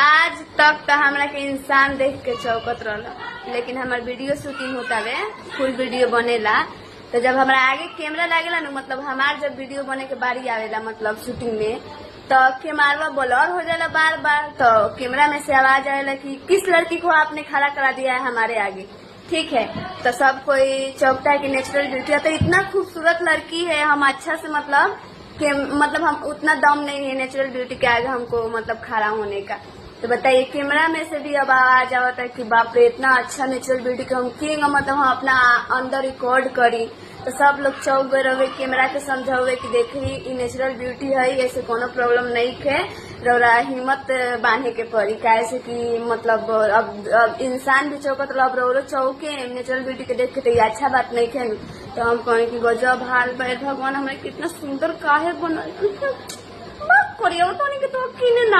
आज तक तो हमरा के इंसान देख के चौकत रहला, लेकिन हमार वीडियो शूटिंग होता है, फुल वीडियो बनेला। तो जब हमरा आगे कैमरा लागेला न, मतलब हमार जब वीडियो बने के बारी आवेला, मतलब शूटिंग में, तो कैमरा ब्लर हो जाला बार बार। तो कैमरा में से आवाज आवेला कि किस लड़की को आपने खड़ा करा दिया है हमारे आगे। ठीक है, तो सब कोई चौकता है कि नेचुरल ब्यूटी है, तो इतना खूबसूरत लड़की है, हम अच्छा से मतलब हम उतना दम नहीं है नेचुरल ब्यूटी के आगे हमको मतलब खड़ा होने का। तो बताइए, कैमरा में से भी अब आवाज आवता है कि बाप रे इतना अच्छा नेचुरल ब्यूटी के हम किंग, मतलब हम अपना अंदर रिकॉर्ड करी। तो सब लोग चौक गए रहे, कैमरा के समझावे कि देखी नेचुरल ब्यूटी है, ऐसे कोनो प्रॉब्लम नहीं है, रौरा हिम्मत बांधे के पड़ी। कैसे कि मतलब अब इंसान भी चौकत रहा, अब रौरो चौके नेचुरल ब्यूटी के देख के तो ये अच्छा बात नहीं है। तो हम कहें कि गजब हाल भगवान हमें कितना सुंदर काहे बनल। बात करिए तो नहीं कि तो किने ना